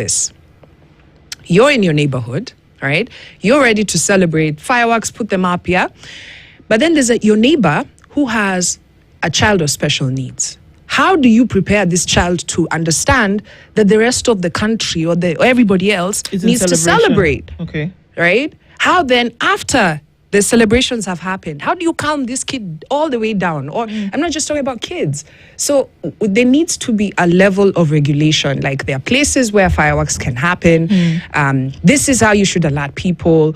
this. You're in your neighborhood, right? You're ready to celebrate fireworks, put them up, yeah? But then there's your neighbor who has a child of special needs. How do you prepare this child to understand that the rest of the country or everybody else needs to celebrate? Okay. Right? How then, after the celebrations have happened, how do you calm this kid all the way down? Or I'm not just talking about kids. So there needs to be a level of regulation. Like, there are places where fireworks can happen. This is how you should alert people.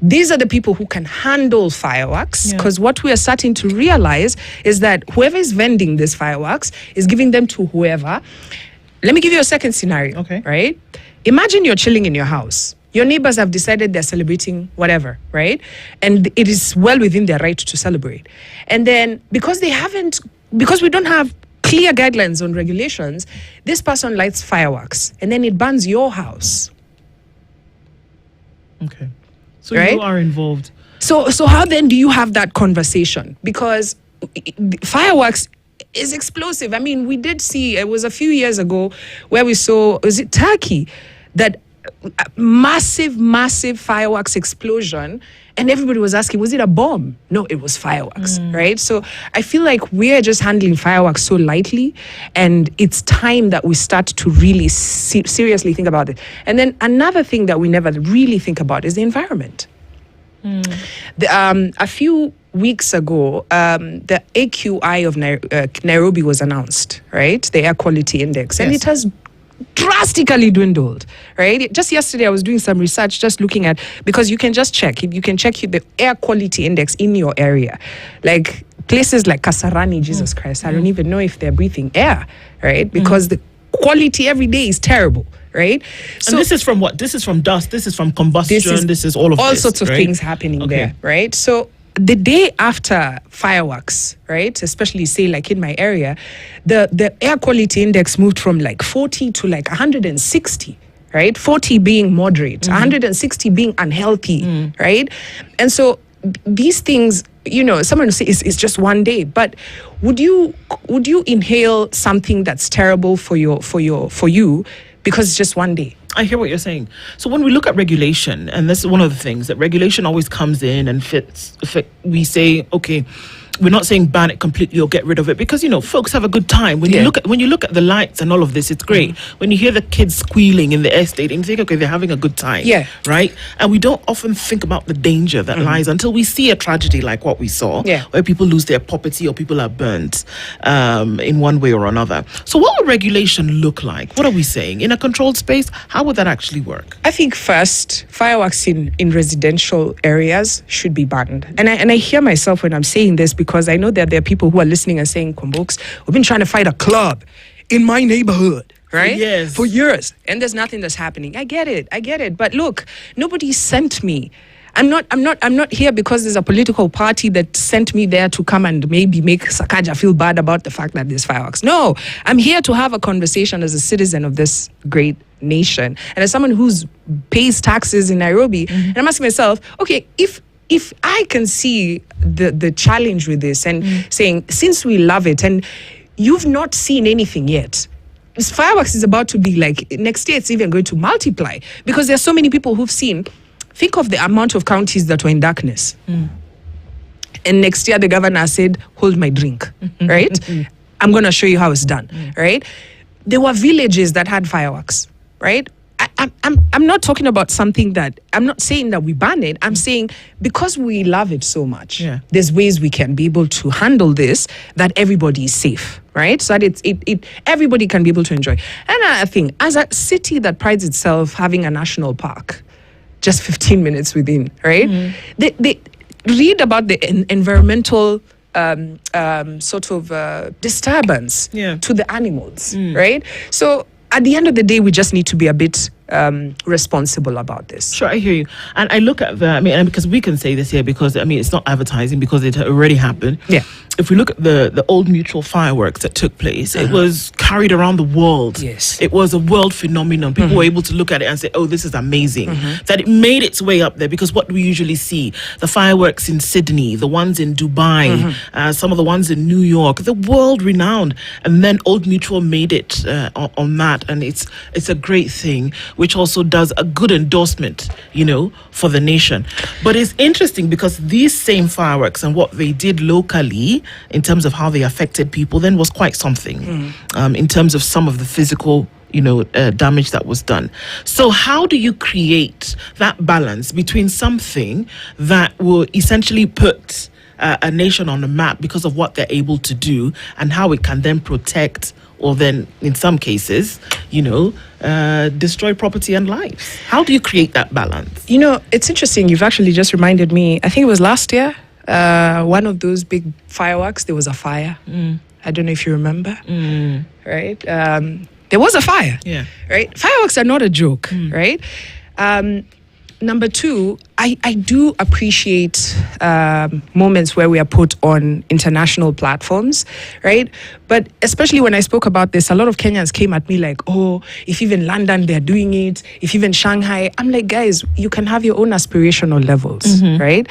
These are the people who can handle fireworks, because what we are starting to realize is that whoever is vending these fireworks is giving them to whoever. Let me give you a second scenario, right? Imagine you're chilling in your house. Your neighbors have decided they're celebrating whatever, right? And it is well within their right to celebrate. And then because we don't have clear guidelines on regulations, this person lights fireworks and then it burns your house. Okay. So you are involved. So how then do you have that conversation? Because fireworks is explosive. I mean, we did see, it was a few years ago where we saw, was it Turkey, that massive fireworks explosion, and everybody was asking, was it a bomb? No, it was fireworks, right? So I feel like we're just handling fireworks so lightly, and it's time that we start to really seriously think about it. And then another thing that we never really think about is the environment. A few weeks ago, the AQI of Nairobi was announced, right? The air quality index, and it has drastically dwindled, right? Just yesterday I was doing some research, just looking at, because you can just check the air quality index in your area, like places like Kasarani, Jesus Christ, I don't even know if they're breathing air, right? Because the quality every day is terrible, right? So, and this is from what? This is from dust, this is from combustion, this is all sorts of things happening there, right? So the day after fireworks, right, especially say like in my area, the air quality index moved from like 40 to like 160, right? 40 being moderate, 160 being unhealthy, right? And so these things, someone will say it's just one day, but would you inhale something that's terrible for you because it's just one day? I hear what you're saying. So when we look at regulation, and this is one of the things, that regulation always comes in and we say, okay, we're not saying ban it completely or get rid of it, because folks have a good time. When you look at the lights and all of this, it's great. When you hear the kids squealing in the estate, and you think, okay, they're having a good time. Yeah. Right? And we don't often think about the danger that lies until we see a tragedy like what we saw, where people lose their property or people are burnt in one way or another. So what would regulation look like? What are we saying? In a controlled space, how would that actually work? I think first, fireworks in residential areas should be banned. And I hear myself when I'm saying this, because I know that there are people who are listening and saying, Kombooks, we've been trying to fight a club in my neighborhood, right? For years. And there's nothing that's happening. I get it. But look, nobody sent me. I'm not here because there's a political party that sent me there to come and maybe make Sakaja feel bad about the fact that there's fireworks. No, I'm here to have a conversation as a citizen of this great nation. And as someone who's pays taxes in Nairobi, and I'm asking myself, okay, if I can see the challenge with this and saying, since we love it and you've not seen anything yet, this fireworks is about to be like, next year it's even going to multiply, because there's so many people who've seen. Think of the amount of counties that were in darkness. And next year the governor said, hold my drink, right? I'm going to show you how it's done, right? There were villages that had fireworks, right? I'm not talking about something that, I'm not saying that we ban it. I'm saying because we love it so much, there's ways we can be able to handle this, that everybody is safe, right? So that everybody can be able to enjoy. And I think as a city that prides itself having a national park, just 15 minutes within, right? They read about the environmental sort of disturbance to the animals, right? So at the end of the day, we just need to be a bit responsible about this. Sure, I hear you. And I look at and because we can say this here because, it's not advertising because it already happened. Yeah. If we look at the Old Mutual fireworks that took place, it was carried around the world. Yes. It was a world phenomenon. People were able to look at it and say, oh, this is amazing. That it made its way up there, because what do we usually see? The fireworks in Sydney, the ones in Dubai, some of the ones in New York, the world renowned. And then Old Mutual made it on that. And it's a great thing, which also does a good endorsement, for the nation. But it's interesting because these same fireworks and what they did locally, in terms of how they affected people, then was quite something in terms of some of the physical damage that was done. So how do you create that balance between something that will essentially put a nation on the map because of what they're able to do, and how it can then protect, or then in some cases, destroy property and lives? How do you create that balance? It's interesting. You've actually just reminded me. I think it was last year. One of those big fireworks, there was a fire. I don't know if you remember. Right? There was a fire. Yeah. Right? Fireworks are not a joke. Right? Number two, I do appreciate moments where we are put on international platforms, right? But especially when I spoke about this, a lot of Kenyans came at me like, oh, if even London, they're doing it, if even Shanghai. I'm like, guys, you can have your own aspirational levels, right?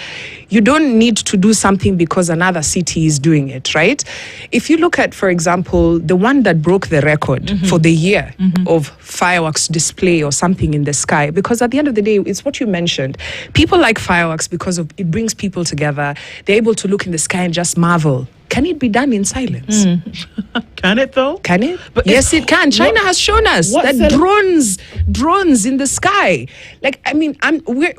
You don't need to do something because another city is doing it, right? If you look at, for example, the one that broke the record for the year of fireworks display or something in the sky, because at the end of the day, it's what you mentioned. People like fireworks because it brings people together. They're able to look in the sky and just marvel. Can it be done in silence? Can it though? Can it? But yes, it can. China has shown us that drones in the sky. Like, I mean, we're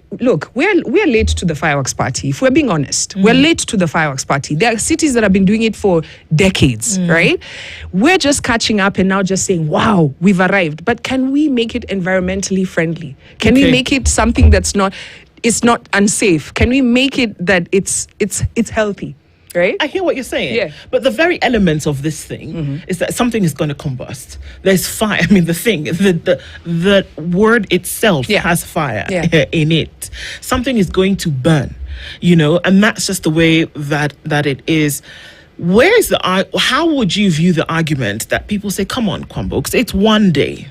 late to the fireworks party. If we're being honest, we're late to the fireworks party. There are cities that have been doing it for decades, right? We're just catching up and now just saying, wow, we've arrived. But can we make it environmentally friendly? Can we make it something that's not unsafe? Can we make it that it's healthy? Right? I hear what you're saying. Yeah. But the very elements of this thing is that something is going to combust. There's fire. I mean, the word itself has fire in it. Something is going to burn, and that's just the way that it is. How would you view the argument that people say, come on, Kwambokes, it's one day.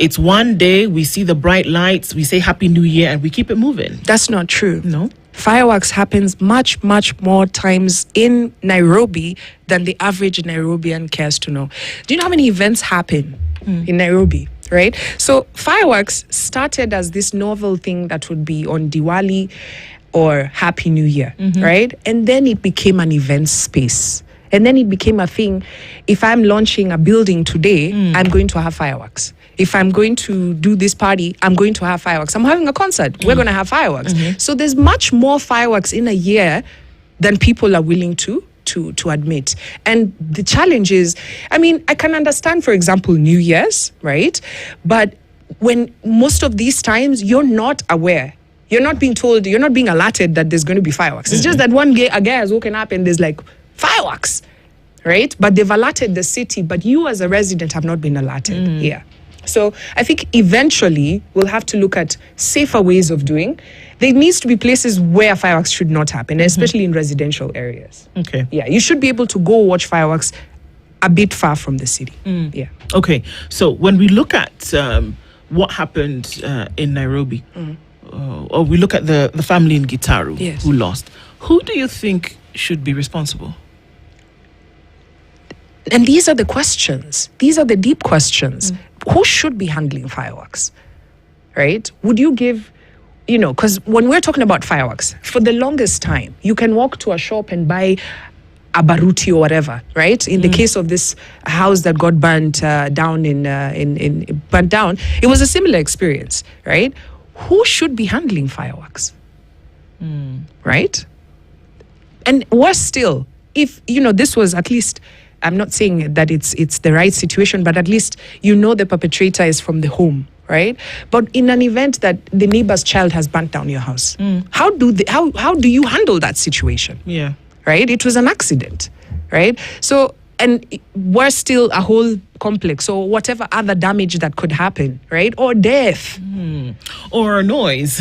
It's one day, we see the bright lights, we say Happy New Year, and we keep it moving. That's not true. No. Fireworks happens much, much more times in Nairobi than the average Nairobian cares to know. Do you know how many events happen in Nairobi, right? So fireworks started as this novel thing that would be on Diwali or Happy New Year, right? And then it became an event space. And then it became a thing. If I'm launching a building today, I'm going to have fireworks. If I'm going to do this party, I'm going to have fireworks. I'm having a concert, we're going to have fireworks. So there's much more fireworks in a year than people are willing to admit. And the challenge is, I mean, I can understand, for example, New Year's, right? But when most of these times, you're not aware. You're not being told, you're not being alerted that there's going to be fireworks. It's just that a guy has woken up and there's like, fireworks, right? But they've alerted the city, but you as a resident have not been alerted here. So I think eventually we'll have to look at safer ways of doing. There needs to be places where fireworks should not happen, especially in residential areas. Okay. Yeah, you should be able to go watch fireworks a bit far from the city. Yeah. Okay. So when we look at what happened in Nairobi, or we look at the family in Gitaru who lost, who do you think should be responsible? And these are the questions. These are the deep questions. Who should be handling fireworks, right? Would you give, because when we're talking about fireworks, for the longest time, you can walk to a shop and buy a baruti or whatever, right? In the case of this house that got burnt down it was a similar experience, right? Who should be handling fireworks, right? And worse still, if, this was at least, I'm not saying that it's the right situation, but at least the perpetrator is from the home, right? But in an event that the neighbor's child has burnt down your house, how do you handle that situation? Yeah. Right? It was an accident, right? So and worse still, a whole complex or whatever other damage that could happen, right? Or death. Or noise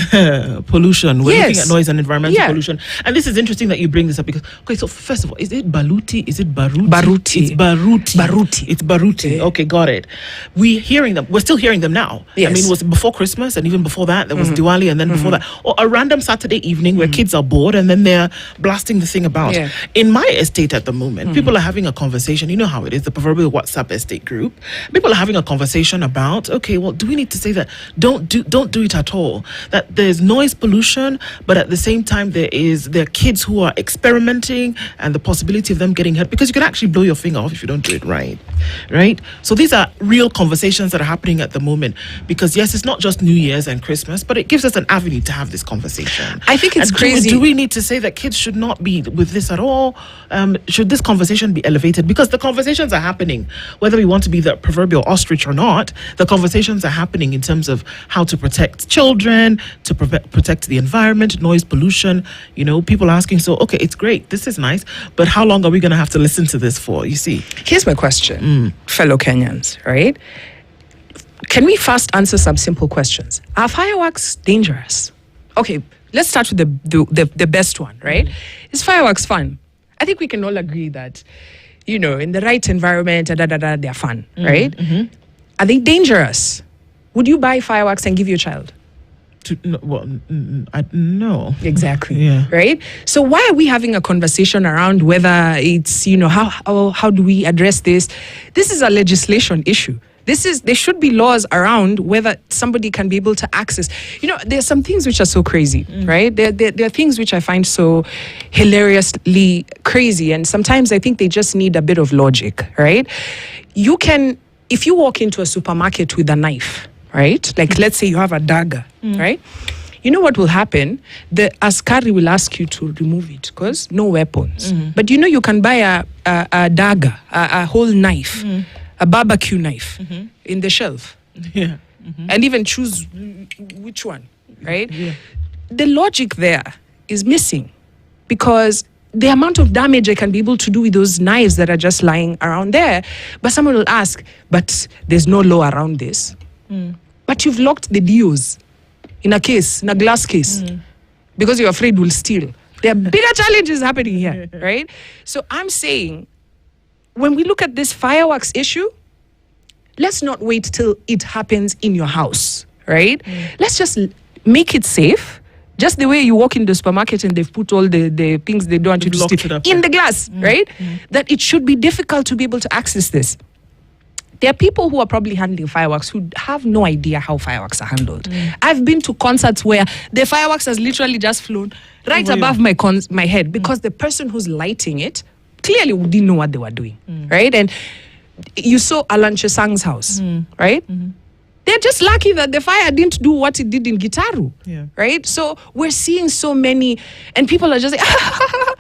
pollution. We're looking at noise and environmental pollution. And this is interesting that you bring this up because, okay, so first of all, is it Baluti? Is it Baruti? Baruti. It's Baruti. Baruti. It's Baruti. Yeah. Okay, got it. We're hearing them. We're still hearing them now. Yes. I mean, it was before Christmas, and even before that, there was Diwali, and then before that, or a random Saturday evening where kids are bored, and then they're blasting the thing about. Yeah. In my estate at the moment, people are having a conversation. You know how it is, the proverbial WhatsApp estate group. People are having a conversation about, okay, well, do we need to say that? Don't do it at all. That there's noise pollution, but at the same time there are kids who are experimenting and the possibility of them getting hurt, because you can actually blow your finger off if you don't do it right. So these are real conversations that are happening at the moment, because yes, it's not just New Year's and Christmas, but it gives us an avenue to have this conversation. I think it's crazy. Do we need to say that kids should not be with this at all? Should this conversation be elevated? Because the conversations are happening, whether we want to be the proverbial ostrich or not. The conversations are happening in terms of how to protect children, to protect the environment, noise pollution. People are asking, so, okay, it's great, this is nice, but how long are we going to have to listen to this for, you see? Here's my question, fellow Kenyans, right? Can we first answer some simple questions? Are fireworks dangerous? Okay, let's start with the best one, right? Is fireworks fun? I think we can all agree that, in the right environment, they're fun, right? Are they dangerous? Would you buy fireworks and give your child? No. Exactly. Yeah. Right? So why are we having a conversation around whether it's, how do we address this? This is a legislation issue. There should be laws around whether somebody can be able to access. There are some things which are so crazy, right? There are things which I find so hilariously crazy, and sometimes I think they just need a bit of logic, right? If you walk into a supermarket with a knife, right? Like, let's say you have a dagger, right? You know what will happen? The askari will ask you to remove it because no weapons. But you can buy a dagger, a whole knife, a barbecue knife in the shelf. Yeah. And even choose which one, right? Yeah. The logic there is missing, because the amount of damage I can be able to do with those knives that are just lying around there. But someone will ask, but there's no law around this. But you've locked the deals in a glass case, because you're afraid we'll steal. There are bigger challenges happening here, right? So I'm saying, when we look at this fireworks issue, let's not wait till it happens in your house, right? Let's just make it safe. Just the way you walk in the supermarket and they've put all the things they don't want you to steal in the glass, right? That it should be difficult to be able to access this. There are people who are probably handling fireworks who have no idea how fireworks are handled. I've been to concerts where the fireworks has literally just flown right above my head, because the person who's lighting it clearly didn't know what they were doing, right? And you saw Alan Chesang's house, right? They're just lucky that the fire didn't do what it did in Gitaru, right? So we're seeing so many, and people are just like,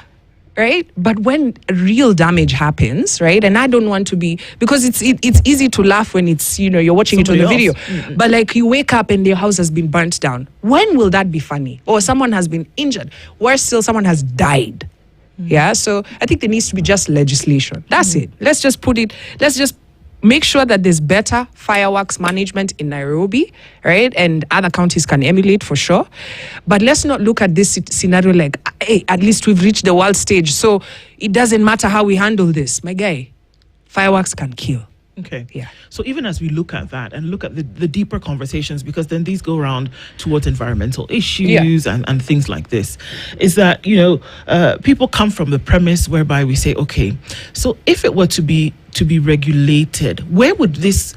right? But when real damage happens, right? And I don't want to be, because it's easy to laugh when it's, you're watching somebody it on the video. But like, you wake up and your house has been burnt down. When will that be funny? Or someone has been injured. Worse still, someone has died. Yeah, so I think there needs to be just legislation. That's it. Let's just make sure that there's better fireworks management in Nairobi, right? And other counties can emulate for sure. But let's not look at this scenario like, hey, at least we've reached the world stage, so it doesn't matter how we handle this. My guy, fireworks can kill. Okay. Yeah. So even as we look at that and look at the deeper conversations, because then these go around towards environmental issues and things like this, is that, people come from the premise whereby we say, okay, so if it were to be regulated, where would this,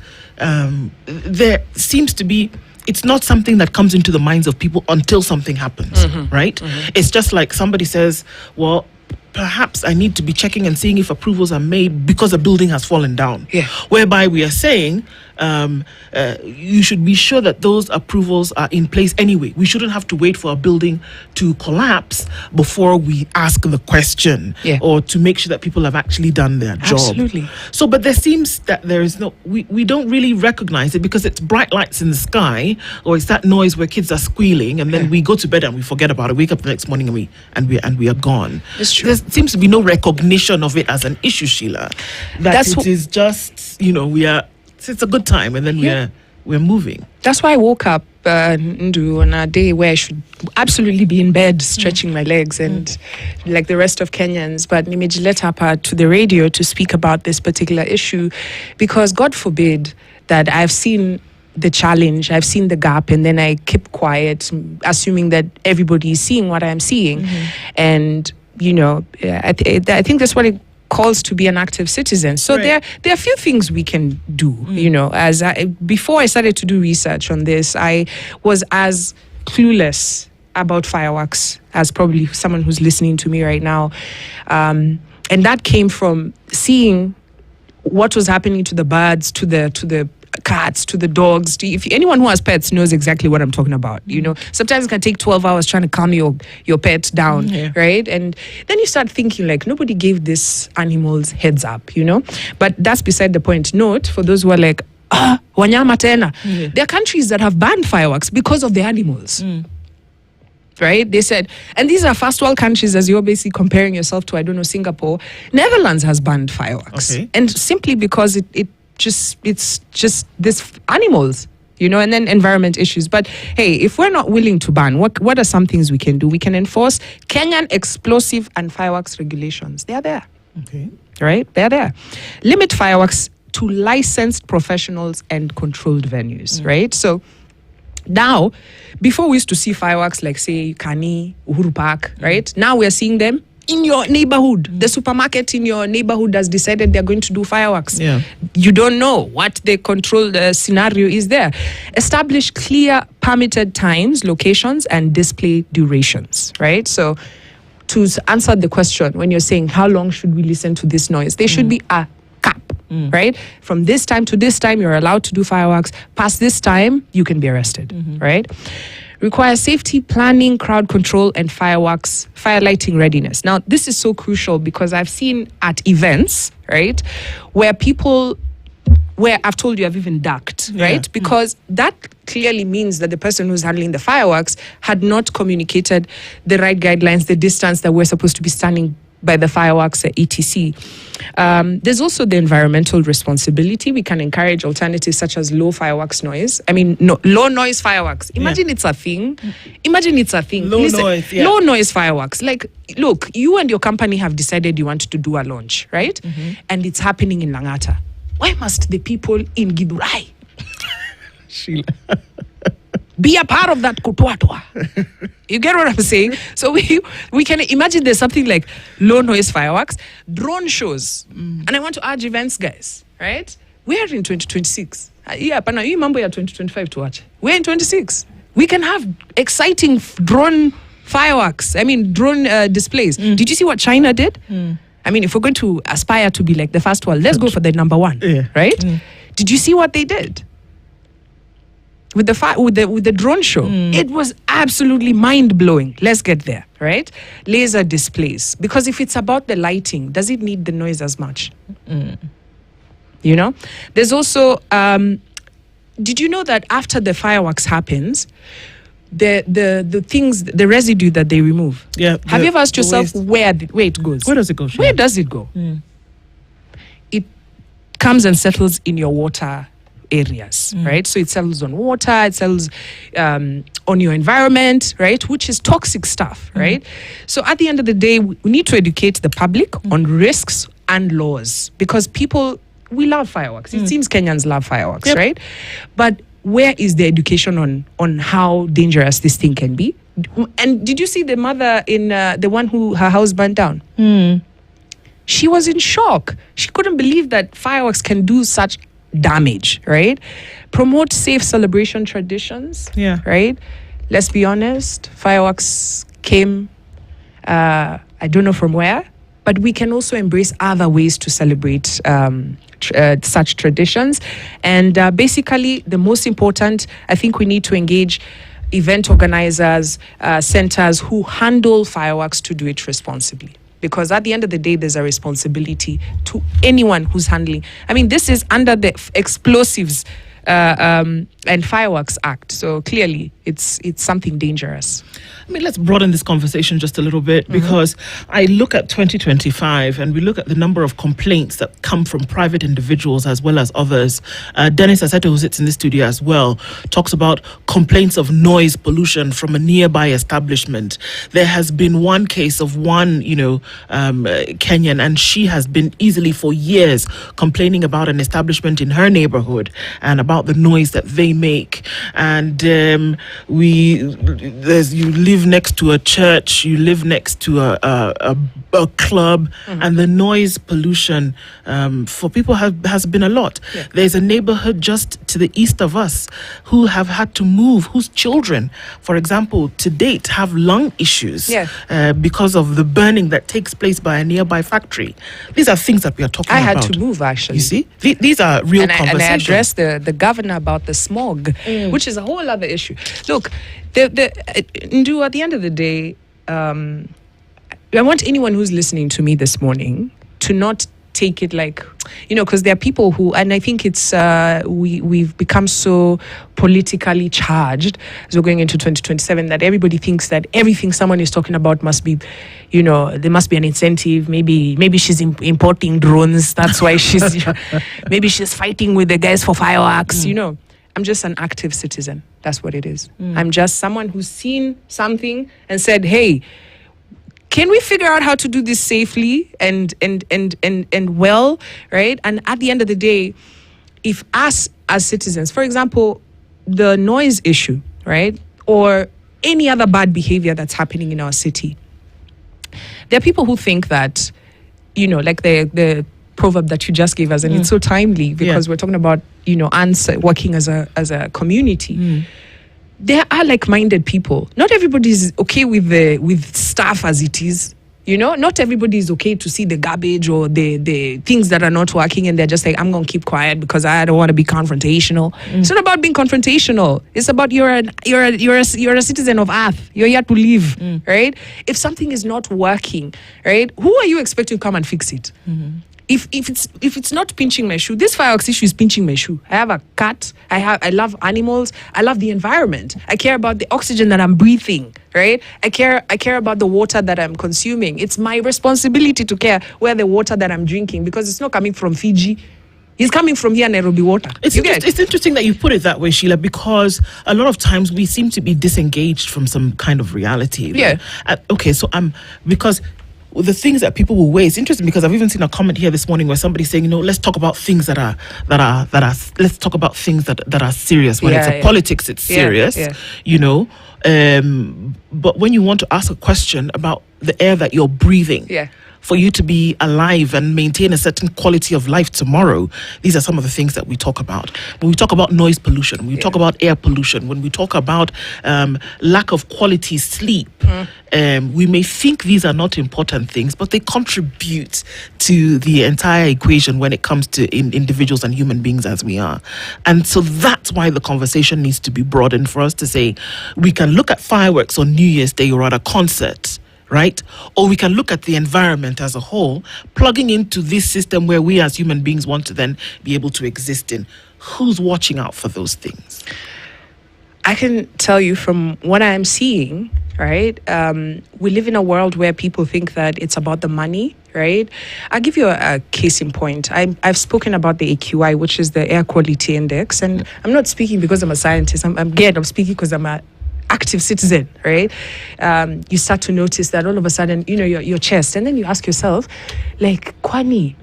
there seems to be, it's not something that comes into the minds of people until something happens, right? It's just like somebody says, well, perhaps I need to be checking and seeing if approvals are made because a building has fallen down. Yeah. Whereby we are saying, you should be sure that those approvals are in place anyway. We shouldn't have to wait for a building to collapse before we ask the question, or to make sure that people have actually done their job. Absolutely. So, but there seems that there is no, we don't really recognize it because it's bright lights in the sky, or it's that noise where kids are squealing, and then we go to bed and we forget about it. Wake up the next morning and we are gone. It's true. There seems to be no recognition of it as an issue, Sheila. It is just, it's a good time, and then we're moving. That's why I woke up on a day where I should absolutely be in bed stretching my legs and like the rest of Kenyans, but nimejileta to the radio to speak about this particular issue, because God forbid that I've seen the challenge, I've seen the gap, and then I keep quiet, assuming that everybody is seeing what I'm seeing. And I think that's what it calls to be an active citizen. So there are a few things we can do. Before I started to do research on this, I was as clueless about fireworks as probably someone who's listening to me right now, and that came from seeing what was happening to the birds, to the cats, to the dogs. If anyone who has pets knows exactly what I'm talking about. Sometimes it can take 12 hours trying to calm your pet down, right? And then you start thinking like nobody gave these animals heads up, But that's beside the point. Note for those who are like, wanyama tena. There are countries that have banned fireworks because of the animals. Right? They said, and these are first world countries, as you're basically comparing yourself to, Singapore. Netherlands has banned fireworks. And simply because it's just this animals, and then environment issues. But hey, if we're not willing to ban, what are some things we can do? We can enforce Kenyan explosive and fireworks regulations. They are there. Right? They're there. Limit fireworks to licensed professionals and controlled venues, right? So now, before we used to see fireworks like, say, Kani, Uhuru Park, right? Now we're seeing them in your neighborhood. The supermarket in your neighborhood has decided they're going to do fireworks. You don't know what the controlled scenario is there. Establish clear permitted times, locations, and display durations, right? So to answer the question, when you're saying how long should we listen to this noise, there should be a cap, right? From this time to this time, you're allowed to do fireworks. Past this time, you can be arrested, right? Require safety planning, crowd control, and fire lighting readiness. Now, this is so crucial because I've seen at events, right, where I've told you I've even ducked, right? Because that clearly means that the person who's handling the fireworks had not communicated the right guidelines, the distance that we're supposed to be standing by the fireworks, etc. There's also the environmental responsibility. We can encourage alternatives such as low noise fireworks. Imagine it's a thing. Low noise fireworks. Like, look, you and your company have decided you want to do a launch, right? And it's happening in Langata. Why must the people in Githurai be a part of that kutwatwa? You get what I'm saying? So we can imagine there's something like low noise fireworks, drone shows. And I want to urge events guys, right? We're in 2026. Mambo ya 2025 to watch. We're in 26. We can have exciting drone fireworks. Drone displays. Did you see what China did? If we're going to aspire to be like the first world, let's go for the number one, right? Did you see what they did? With the drone show, it was absolutely mind-blowing. Let's get there, right? Laser displays. Because if it's about the lighting, does it need the noise as much? There's also, did you know that after the fireworks happens, the things, the residue that they remove? Have you ever asked yourself where it goes? Where does it go? Where does it go? It comes and settles in your water areas, right? So it settles on water, it settles on your environment, right? Which is toxic stuff, right? So at the end of the day, we need to educate the public on risks and laws, because we love fireworks. It seems Kenyans love fireworks, right? But where is the education on how dangerous this thing can be? And did you see the mother in the one who her house burnt down? She was in shock. She couldn't believe that fireworks can do such damage, right? Promote safe celebration traditions, right? Let's be honest, fireworks came, I don't know from where, but we can also embrace other ways to celebrate such traditions. And basically, the most important, I think we need to engage event organizers, centers who handle fireworks to do it responsibly. Because at the end of the day, there's a responsibility to anyone who's handling. I mean, this is under the Explosives and Fireworks Act. So clearly, it's something dangerous. I mean, let's broaden this conversation just a little bit, because I look at 2025 and we look at the number of complaints that come from private individuals as well as others. Dennis Aseto, who sits in the studio as well, talks about complaints of noise pollution from a nearby establishment. There has been one case of one, Kenyan, and she has been easily for years complaining about an establishment in her neighborhood and about the noise that they make. And you live next to a church, you live next to a club, and the noise pollution for people has been a lot. Yeah. There's a neighborhood just to the east of us who have had to move, whose children, for example, to date have lung issues because of the burning that takes place by a nearby factory. These are things that we are talking about. I had to move, actually. You see? These are real conversations. And I addressed the governor about the smog, which is a whole other issue. Look, Ndu, at the end of the day, I want anyone who's listening to me this morning to not take it like, because there are people who, and I think it's we've become so politically charged as we're going into 2027 that everybody thinks that everything someone is talking about must be, there must be an incentive. Maybe she's importing drones. That's why maybe she's fighting with the guys for fireworks. I'm just an active citizen. That's what it is. I'm just someone who's seen something and said, hey, can we figure out how to do this safely and well, right? And at the end of the day, if us as citizens, for example, the noise issue, right? Or any other bad behavior that's happening in our city, there are people who think that, like the proverb that you just gave us, and it's so timely because we're talking about working as a community. There are like-minded people. Not everybody is okay with stuff as it is. Not everybody is okay to see the garbage or the things that are not working, and they're just like, I'm gonna keep quiet because I don't want to be confrontational. It's not about being confrontational. It's about you're a citizen of Earth. You're here to live, right? If something is not working, right, who are you expecting to come and fix it? If it's not pinching my shoe, this fireworks issue is pinching my shoe. I have a cat. I love animals. I love the environment. I care about the oxygen that I'm breathing, right? I care about the water that I'm consuming. It's my responsibility to care where the water that I'm drinking, because it's not coming from Fiji. It's coming from here, Nairobi water. It's interesting that you put it that way, Sheila, because a lot of times we seem to be disengaged from some kind of reality. Yeah. Because the things that people will weigh. It's interesting because I've even seen a comment here this morning where somebody's saying, let's talk about things that are let's talk about things that are serious. When it's politics, it's serious. But when you want to ask a question about the air that you're breathing, for you to be alive and maintain a certain quality of life tomorrow, these are some of the things that we talk about. When we talk about noise pollution, when we talk about air pollution, when we talk about lack of quality sleep, we may think these are not important things, but they contribute to the entire equation when it comes to individuals and human beings as we are. And so that's why the conversation needs to be broadened for us to say, we can look at fireworks on New Year's Day or at a concert, right? Or we can look at the environment as a whole, plugging into this system where we as human beings want to then be able to exist in. Who's watching out for those things? I can tell you from what I'm seeing, right? We live in a world where people think that it's about the money, right? I'll give you a case in point. I've spoken about the AQI, which is the Air Quality Index, and I'm not speaking because I'm a scientist. I'm speaking because I'm a active citizen, right? You start to notice that all of a sudden, your chest, and then you ask yourself, like, Kwani,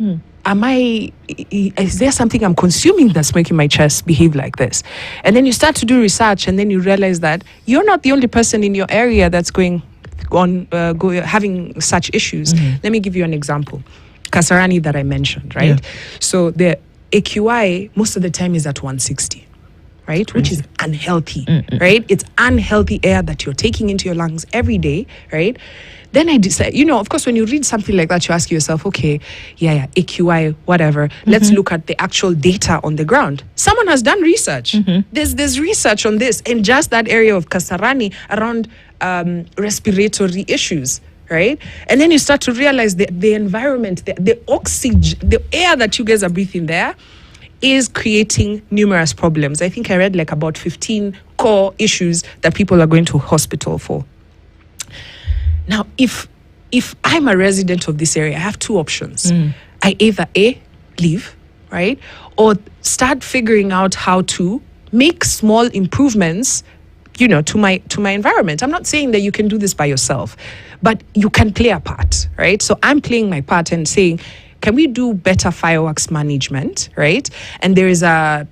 is there something I'm consuming that's making my chest behave like this? And then you start to do research, and then you realize that you're not the only person in your area that's having such issues. Let me give you an example. Kasarani that I mentioned, right? So the AQI most of the time is at 160. right? Which is unhealthy, right? It's unhealthy air that you're taking into your lungs every day, right? Then I decide, of course, when you read something like that, you ask yourself, okay, AQI, whatever. Let's look at the actual data on the ground. Someone has done research. There's research on this in just that area of Kasarani around respiratory issues, right? And then you start to realize the environment, the oxygen, the air that you guys are breathing there is creating numerous problems. I think I read like about 15 core issues that people are going to hospital for. Now, if I'm a resident of this area, I have two options. I either leave, right? Or start figuring out how to make small improvements, to my environment. I'm not saying that you can do this by yourself, but you can play a part, right? So I'm playing my part and saying, can we do better fireworks management, right? And there is a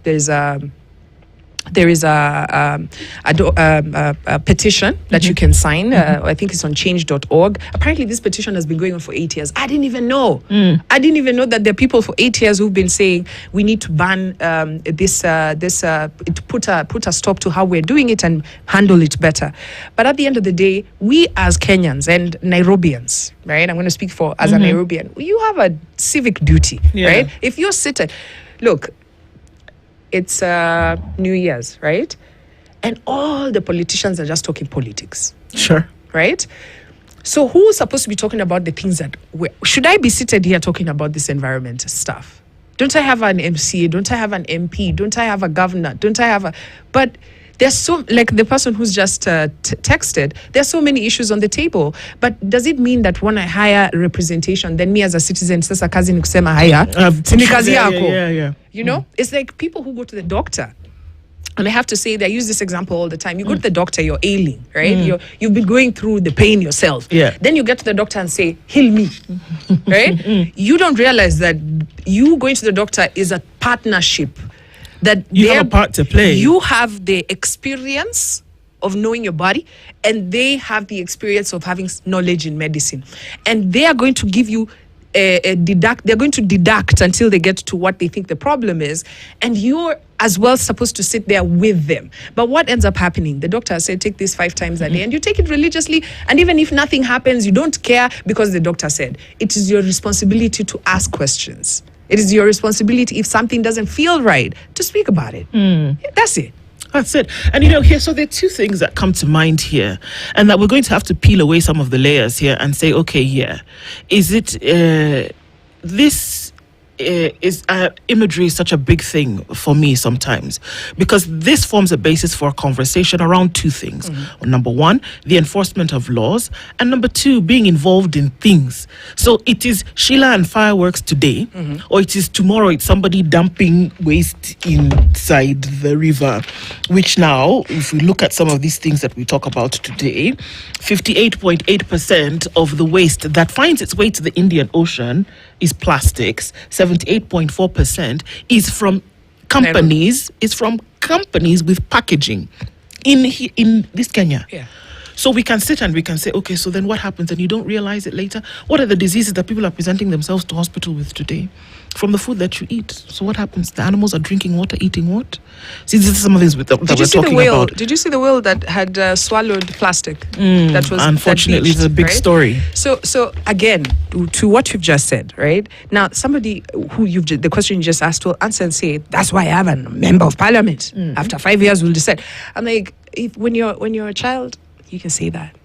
petition that you can sign. I think it's on change.org. Apparently, this petition has been going on for 8 years. I didn't even know. I didn't even know that there are people for 8 years who've been saying we need to ban put a stop to how we're doing it and handle it better. But at the end of the day, we as Kenyans and Nairobians, right? I'm going to speak for as a Nairobian. You have a civic duty, right? If you're sitting, look. It's New Year's, right? And all the politicians are just talking politics. Sure. Right? So who's supposed to be talking about the things that... should I be seated here talking about this environment stuff? Don't I have an MCA? Don't I have an MP? Don't I have a governor? Don't I have a... But there's so... Like the person who's just texted, there's so many issues on the table. But does it mean that when I hire representation, then me as a citizen, sasa kazi ni kusema haya, ni kazi yako? Yeah. It's like people who go to the doctor. And I have to say that I use this example all the time. You go to the doctor, you're ailing, right? You've been going through the pain yourself. Yeah. Then you get to the doctor and say, heal me, right? You don't realize that you going to the doctor is a partnership. That you have a part to play. You have the experience of knowing your body, and they have the experience of having knowledge in medicine. And they are going to give you they're going to deduct until they get to what they think the problem is, and you're as well supposed to sit there with them. But what ends up happening? The doctor said, take this 5 times a day, and you take it religiously, and even if nothing happens, you don't care because the doctor said. It is your responsibility to ask questions. It is your responsibility, if something doesn't feel right, to speak about it. That's it. That's it. And here, so there are two things that come to mind here, and that we're going to have to peel away some of the layers here and say, okay, is it this is imagery is such a big thing for me sometimes, because this forms a basis for a conversation around two things. Number one, the enforcement of laws, and number two, being involved in things. So it is Sheila and fireworks today, or it is tomorrow, it's somebody dumping waste inside the river, which now, if we look at some of these things that we talk about today, 58.8% of the waste that finds its way to the Indian Ocean is plastics. 78.4% is from companies. Is from companies with packaging in this Kenya. Yeah. So we can sit and we can say, okay, so then what happens? And you don't realize it later. What are the diseases that people are presenting themselves to hospital with today? From the food that you eat. So what happens? The animals are drinking water, eating what? See, this is some of the things that we're talking about. Did you see the whale that had swallowed plastic? That was unfortunately, it's a big story. So again, to what you've just said, right? Now, somebody who the question you just asked will answer and say, that's why I have a member of parliament. After 5 years, we'll decide. I'm like, when you're a child, you can say that.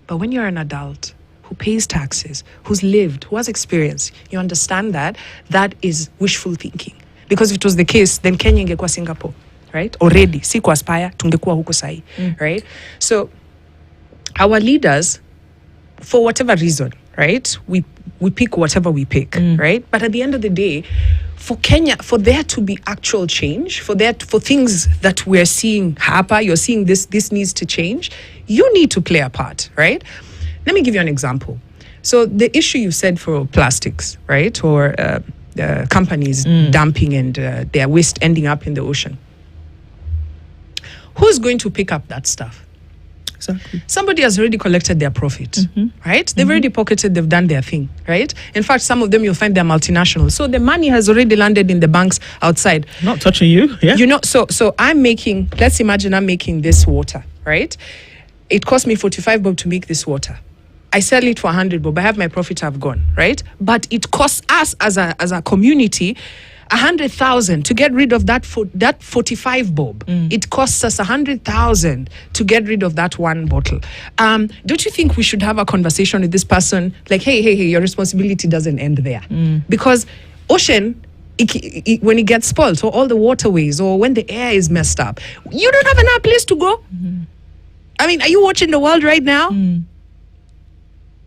But when you're an adult who pays taxes, who's lived, who has experience, you understand that is wishful thinking. Because if it was the case, then Kenya ingekuwa Singapore, right? Already, si kwa aspire, tungekuwa huko sahi, right? So our leaders, for whatever reason, right? We pick whatever we pick, right? But at the end of the day, for Kenya, for there to be actual change, for things that we're seeing happen, you're seeing this needs to change, you need to play a part, right? Let me give you an example. So the issue you said for plastics, right? Or companies dumping and their waste ending up in the ocean. Who's going to pick up that stuff? Exactly. Somebody has already collected their profit, right? They've already pocketed, they've done their thing, right? In fact, some of them you'll find they're multinational. So the money has already landed in the banks outside. Not touching you, yeah. You know, so I'm making, let's imagine I'm making this water, right? It cost me 45 bob to make this water. I sell it for 100 bob. I have my profit, I've gone, right? But it costs us as a community 100,000 to get rid of that 45 bob. It costs us 100,000 to get rid of that one bottle. Don't you think we should have a conversation with this person? Like, hey, your responsibility doesn't end there. Because ocean, when it gets spoiled, or all the waterways, or when the air is messed up, you don't have another place to go. I mean, are you watching the world right now?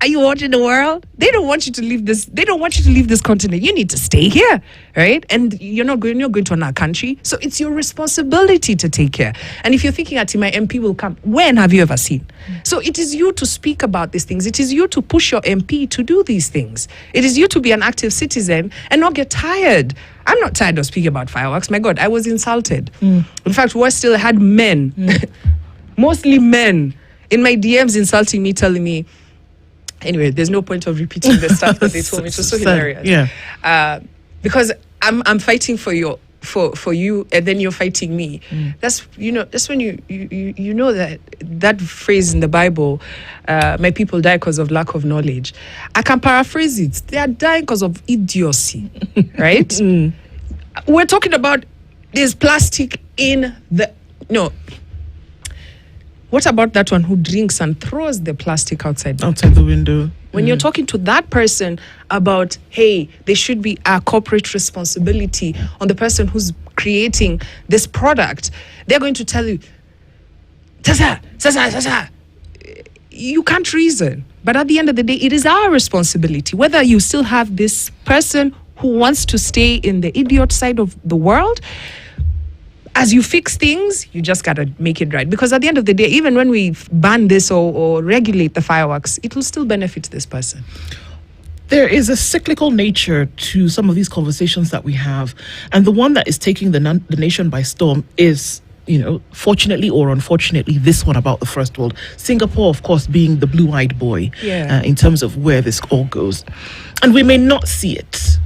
Are you watching the world? They don't want you to leave this. They don't want you to leave this continent. You need to stay here, right? And you're going to another country. So it's your responsibility to take care. And if you're thinking that my MP will come, when have you ever seen? So it is you to speak about these things. It is you to push your MP to do these things. It is you to be an active citizen and not get tired. I'm not tired of speaking about fireworks. My God, I was insulted. In fact, we still had men, mostly men, in my DMs insulting me, telling me, anyway, there's no point of repeating the stuff that they told me. It was so hilarious. Yeah. Because I'm fighting for you, and then you're fighting me. That's when you know that phrase in the Bible, my people die because of lack of knowledge. I can paraphrase it. They are dying because of idiocy, right? We're talking about there's plastic in the What about that one who drinks and throws the plastic outside the window? When you're talking to that person about, hey, there should be a corporate responsibility on the person who's creating this product, they're going to tell you, Sasa, you can't reason. But at the end of the day, it is our responsibility, whether you still have this person who wants to stay in the idiot side of the world. As you fix things, you just got to make it right. Because at the end of the day, even when we ban this or regulate the fireworks, it will still benefit this person. There is a cyclical nature to some of these conversations that we have. And the one that is taking the nation by storm is, fortunately or unfortunately, this one about the first world. Singapore, of course, being the blue-eyed boy in terms of where this all goes. And we may not see it.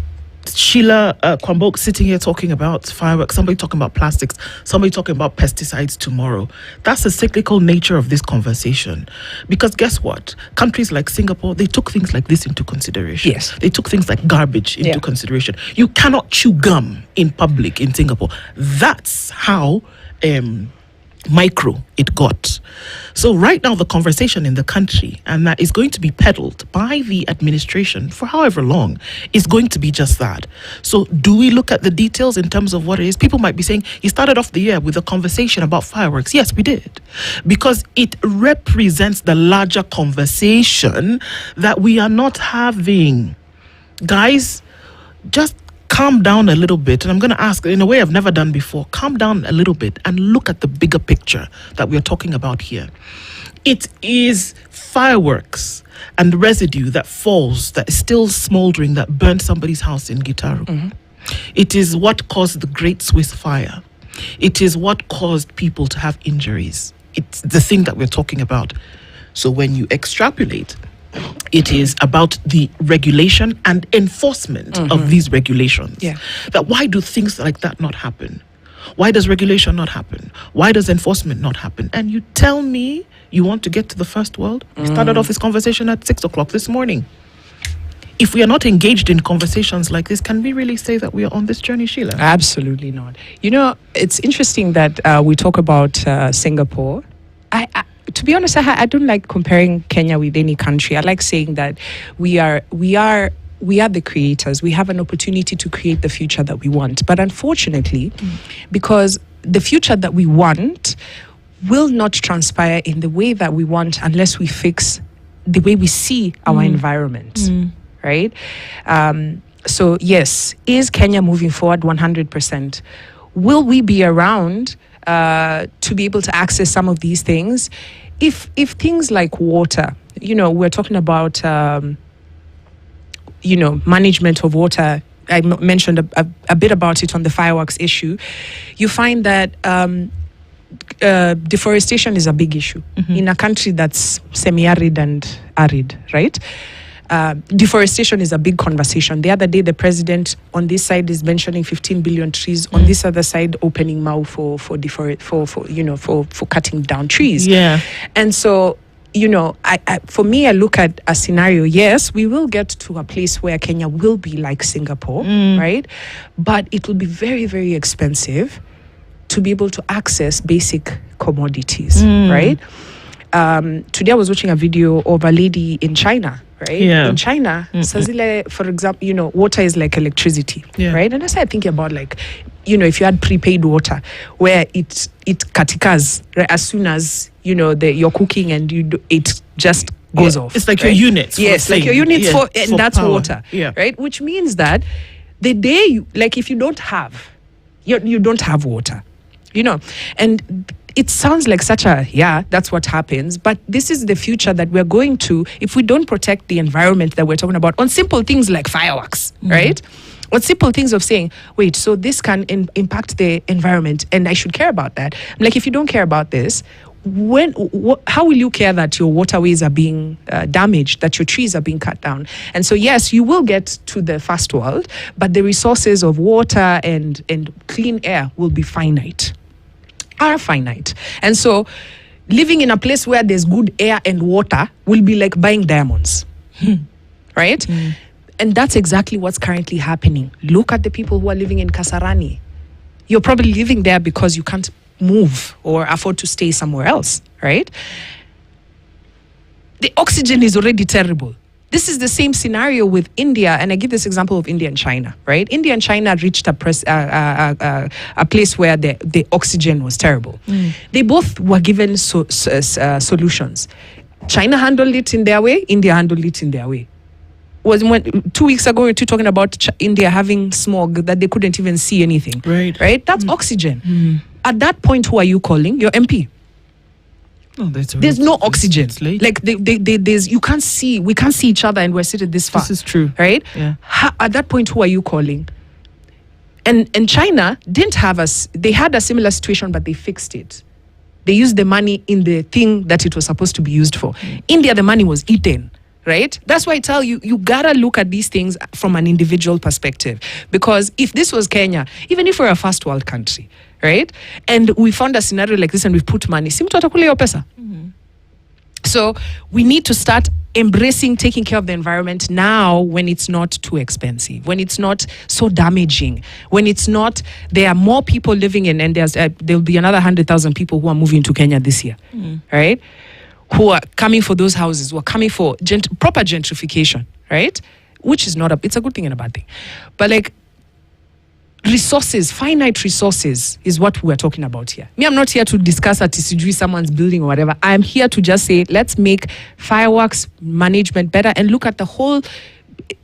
Sheila Kwambok sitting here talking about fireworks, somebody talking about plastics, somebody talking about pesticides tomorrow. That's the cyclical nature of this conversation. Because guess what? Countries like Singapore, they took things like this into consideration. Yes. They took things like garbage into consideration. You cannot chew gum in public in Singapore. That's how micro it got. So right now the conversation in the country, and that is going to be peddled by the administration for however long, is going to be just that. So do we look at the details in terms of what it is? People might be saying, you started off the year with a conversation about fireworks. Yes, we did. Because it represents the larger conversation that we are not having. Guys, just calm down a little bit, and I'm going to ask in a way I've never done before. Calm down a little bit and look at the bigger picture that we're talking about here. It is fireworks and residue that falls, that is still smoldering, that burnt somebody's house in Gitaru. It is what caused the Great Swiss Fire. It is what caused people to have injuries. It's the thing that we're talking about. So when you extrapolate, it is about the regulation and enforcement of these regulations. That why do things like that not happen? Why does regulation not happen? Why does enforcement not happen? And you tell me you want to get to the first world? We started off this conversation at 6 o'clock this morning. If we are not engaged in conversations like this, can we really say that we are on this journey, Sheila? Absolutely not. It's interesting that we talk about Singapore. To be honest, I don't like comparing Kenya with any country. I like saying that we are the creators. We have an opportunity to create the future that we want. But unfortunately, because the future that we want will not transpire in the way that we want unless we fix the way we see our environment, right? So yes, is Kenya moving forward 100%? Will we be around to be able to access some of these things? If things like water, we're talking about, management of water. I mentioned a bit about it on the fireworks issue. You find that deforestation is a big issue in a country that's semi-arid and arid, right? Deforestation is a big conversation. The other day, the president on this side is mentioning 15 billion trees. On this other side, opening mouth for cutting down trees. Yeah. And so, for me, I look at a scenario. Yes, we will get to a place where Kenya will be like Singapore, right? But it will be very, very expensive to be able to access basic commodities, right? Today I was watching a video of a lady in China, right? Yeah. In China, Sazile, for example, water is like electricity, right? And I started thinking about if you had prepaid water where it katikas right, as soon as you're cooking and it just goes off. It's like right? your units. Yes, like your units and that's power. water, right? Which means that the day if you don't have, you don't have water, and it sounds like that's what happens, but this is the future that we're going to if we don't protect the environment that we're talking about on simple things like fireworks, right? On simple things of saying, wait, so this can impact the environment and I should care about that. If you don't care about this, how will you care that your waterways are being damaged, that your trees are being cut down? And so, yes, you will get to the first world, but the resources of water and clean air will be finite. And so living in a place where there's good air and water will be like buying diamonds, right? And that's exactly what's currently happening. Look at the people who are living in Kasarani. You're probably living there because you can't move or afford to stay somewhere else, right? The oxygen is already terrible. This is the same scenario with India, and I give this example of India and China, right? India and China reached a place where the oxygen was terrible. They both were given solutions. China handled it in their way, India handled it in their way. When 2 weeks ago we were talking about India having smog that they couldn't even see anything. Right? That's oxygen. At that point, who are you calling? Your MP. Oh, there's no oxygen. There's you can't see. We can't see each other, and we're sitting this far. This is true, right? Yeah. At that point, who are you calling? And China didn't have they had a similar situation, but they fixed it. They used the money in the thing that it was supposed to be used for. India, the money was eaten. Right? That's why I tell you, you gotta look at these things from an individual perspective. Because if this was Kenya, even if we're a first world country, right? And we found a scenario like this and we've put money, so we need to start embracing taking care of the environment now when it's not too expensive, when it's not so damaging, when it's not, there are more people living in, and there'll be another 100,000 people who are moving to Kenya this year, right? Who are coming for those houses, who are coming for proper gentrification, right? Which is it's a good thing and a bad thing. But resources, finite resources is what we're talking about here. I'm not here to discuss at TCG someone's building or whatever. I'm here to just say, let's make fireworks management better and look at the whole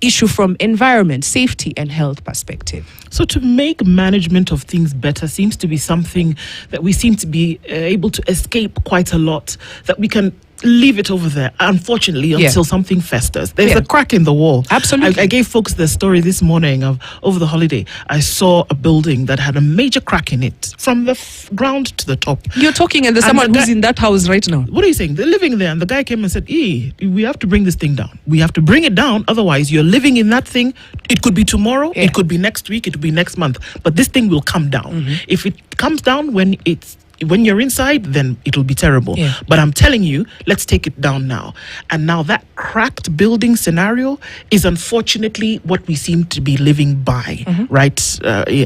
issue from environment, safety, and health perspective. So to make management of things better seems to be something that we seem to be able to escape quite a lot, that we can leave it over there, unfortunately, until something festers. There's a crack in the wall. Absolutely. I gave folks the story this morning of over the holiday. I saw a building that had a major crack in it from the ground to the top. You're talking, and there's someone who's in that house right now. What are you saying? They're living there, and the guy came and said, we have to bring this thing down. We have to bring it down, otherwise you're living in that thing. It could be tomorrow, it could be next week, it could be next month, but this thing will come down. If it comes down when you're inside, then it'll be terrible. But I'm telling you, let's take it down now. And now that cracked building scenario is unfortunately what we seem to be living by, right,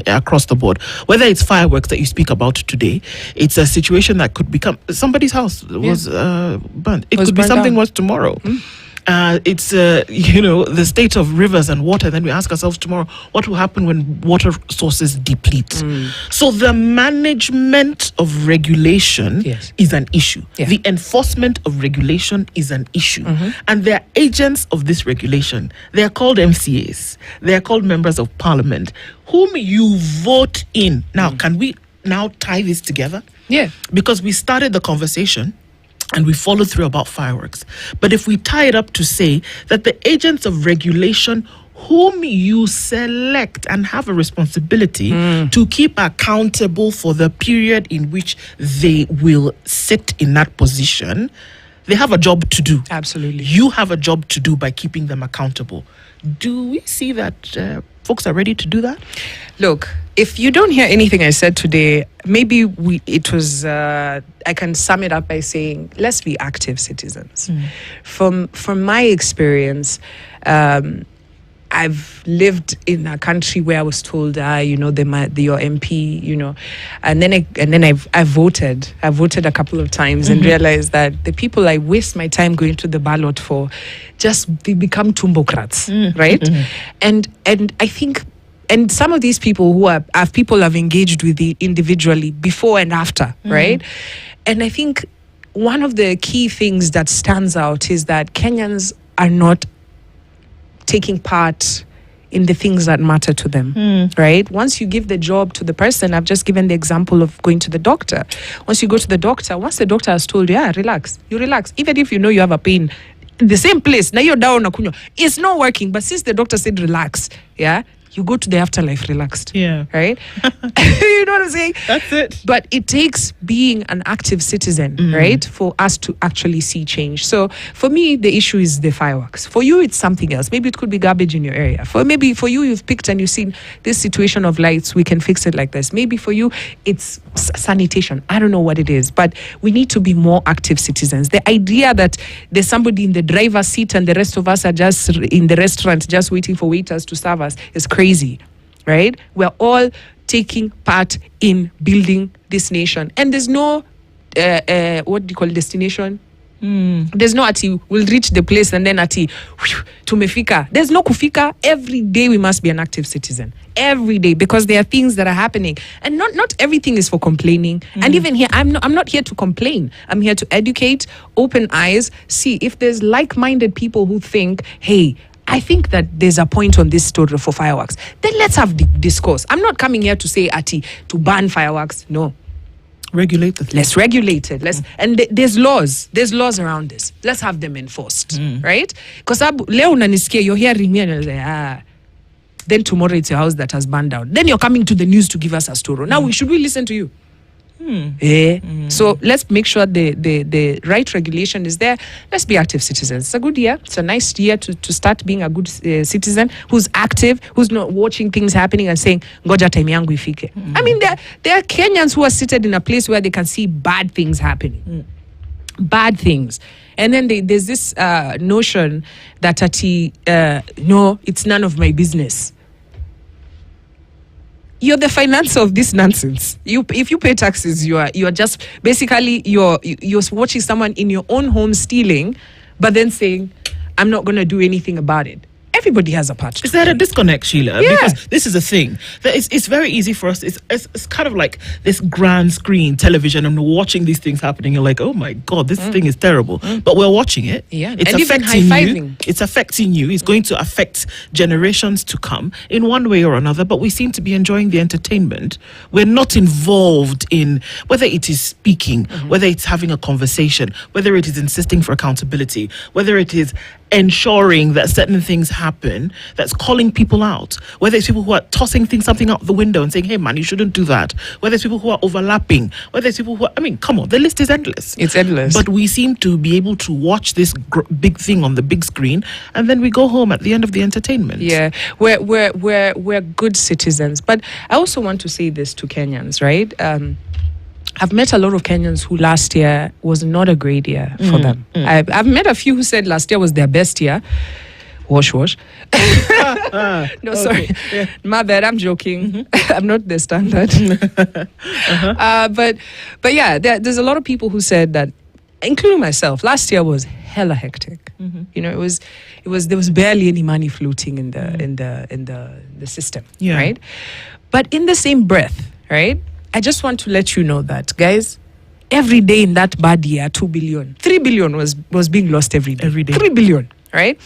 across the board. Whether it's fireworks that you speak about today, it's a situation that could become somebody's house was burnt. It could be something worse tomorrow. It's the state of rivers and water. Then we ask ourselves tomorrow, what will happen when water sources deplete? So the management of regulation is an issue. The enforcement of regulation is an issue. And they're agents of this regulation. They are called MCAs. They are called members of parliament, whom you vote in. Now, can we now tie this together? Because we started the conversation and we followed through about fireworks. But if we tie it up to say that the agents of regulation whom you select and have a responsibility to keep accountable for the period in which they will sit in that position, they have a job to do. Absolutely. You have a job to do by keeping them accountable. Do we see that folks are ready to do that? Look, if you don't hear anything I said today, maybe I can sum it up by saying, let's be active citizens. From my experience, I've lived in a country where I was told, your MP, and then I voted. I voted a couple of times and realized that the people I waste my time going to the ballot for, they become tumbocrats, right? And I think, and some of these people who I've engaged with individually before and after, right? And I think one of the key things that stands out is that Kenyans are not taking part in the things that matter to them, right? Once you give the job to the person, I've just given the example of going to the doctor. Once you go to the doctor, once the doctor has told you, relax, you relax. Even if you know you have a pain in the same place, now you're down, it's not working. But since the doctor said relax, you go to the afterlife relaxed. Yeah. Right? You know what I'm saying? That's it. But it takes being an active citizen, right, for us to actually see change. So for me, the issue is the fireworks. For you, it's something else. Maybe it could be garbage in your area. Maybe for you, you've picked and you've seen this situation of lights, we can fix it like this. Maybe for you, it's sanitation. I don't know what it is, but we need to be more active citizens. The idea that there's somebody in the driver's seat and the rest of us are just in the restaurant just waiting for waiters to serve us is crazy, right? We're all taking part in building this nation. And there's no, what do you call destination? There's no ati, we'll reach the place and then ati, tumefika. There's no kufika. Every day we must be an active citizen. Every day, because there are things that are happening. And not everything is for complaining. And even here, I'm not here to complain. I'm here to educate, open eyes, see if there's like-minded people who think, hey, I think that there's a point on this story for fireworks. Then let's have the discourse. I'm not coming here to say, to ban fireworks. No. Regulate the thing. Let's regulate it. And there's laws. There's laws around this. Let's have them enforced. Right? Because leo unanisikia, you're hearing me and you're like, then tomorrow it's your house that has burned down. Then you're coming to the news to give us a story. Now, should we listen to you? So let's make sure the right regulation is there. Let's be active citizens. It's a good year. It's a nice year to start being a good citizen who's active, who's not watching things happening and saying, ngoja time yangu ifike. I mean, there are Kenyans who are seated in a place where they can see bad things happening. Bad things. And then there's this notion that no, it's none of my business. You're the financer of this nonsense. If you pay taxes, you are just basically you're watching someone in your own home stealing, but then saying, I'm not going to do anything about it. Everybody has a part to Is there a disconnect, Sheila? Yeah. Because this is a thing. That it's very easy for us. It's kind of like this grand screen television and we're watching these things happening. You're like, oh my God, this thing is terrible. But we're watching it. Yeah. It's and even affecting high-fiving. you. It's affecting you. It's going to affect generations to come in one way or another. But we seem to be enjoying the entertainment. We're not involved in whether it is speaking, whether it's having a conversation, whether it is insisting for accountability, whether it is ensuring that certain things happen, that's calling people out, whether it's people who are tossing something out the window and saying, hey man, you shouldn't do that, whether it's people who are overlapping, whether it's people who are, come on, the list is endless. It's endless. But we seem to be able to watch this big thing on the big screen and then we go home at the end of the entertainment. Yeah, we're good citizens. But I also want to say this to Kenyans, right? I've met a lot of Kenyans who last year was not a great year for them. I've met a few who said last year was their best year. Wash. No, sorry. Yeah. My bad, I'm joking. I'm not the standard. But yeah, there's a lot of people who said that, including myself, last year was hella hectic. There was barely any money floating in the system, right? But in the same breath, right? I just want to let you know that, guys, every day in that bad year, 2 billion, 3 billion was being lost every day. 3 billion, right?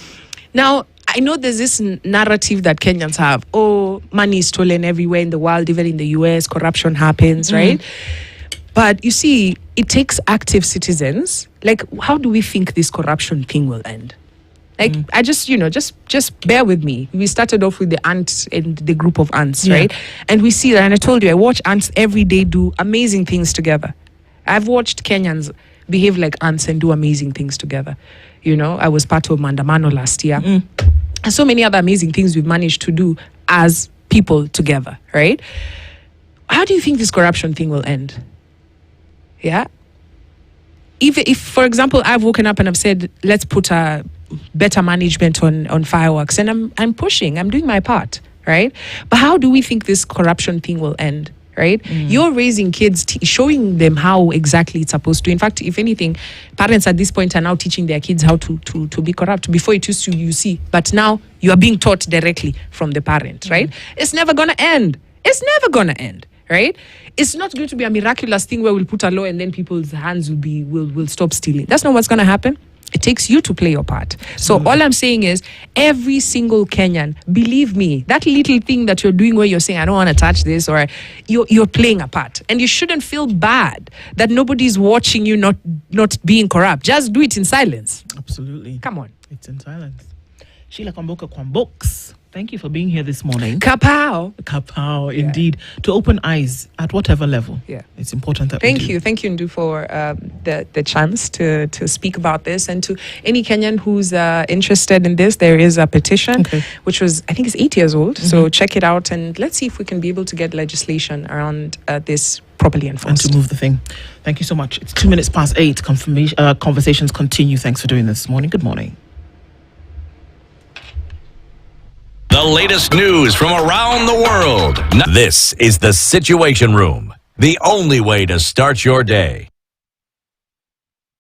Now, I know there's this narrative that Kenyans have. Oh, money is stolen everywhere in the world, even in the US, corruption happens, right? But you see, it takes active citizens. Like, how do we think this corruption thing will end? Like, I just, just bear with me. We started off with the ants and the group of ants, right? And we see that, and I told you, I watch ants every day do amazing things together. I've watched Kenyans behave like ants and do amazing things together. I was part of Mandamano last year. And so many other amazing things we've managed to do as people together, right? How do you think this corruption thing will end? Yeah? If, for example, I've woken up and I've said, let's put a better management on fireworks, and I'm pushing, I'm doing my part, right? But how do we think this corruption thing will end, right? You're raising kids, showing them how exactly it's supposed to. In fact, if anything, parents at this point are now teaching their kids how to be corrupt. Before it used to, you see, but now you are being taught directly from the parent, right? It's never going to end. It's never going to end. Right? It's not going to be a miraculous thing where we'll put a law and then people's hands will stop stealing. That's not what's going to happen. It takes you to play your part. So all I'm saying is, every single Kenyan, believe me, that little thing that you're doing where you're saying, I don't want to touch this, or you're playing a part. And you shouldn't feel bad that nobody's watching you not being corrupt. Just do it in silence. Absolutely. Come on. It's in silence. Sheila Kwamboka, thank you for being here this morning. Kapow, indeed. To open eyes at whatever level. Yeah. It's important that Thank you, Ndu, for the chance to speak about this. And to any Kenyan who's interested in this, there is a petition, which was, I think it's 8 years old. So check it out and let's see if we can be able to get legislation around this properly enforced. And to move the thing. Thank you so much. It's 8:02. Conversations continue. Thanks for doing this morning. Good morning. The latest news from around the world. This is the Situation Room, the only way to start your day.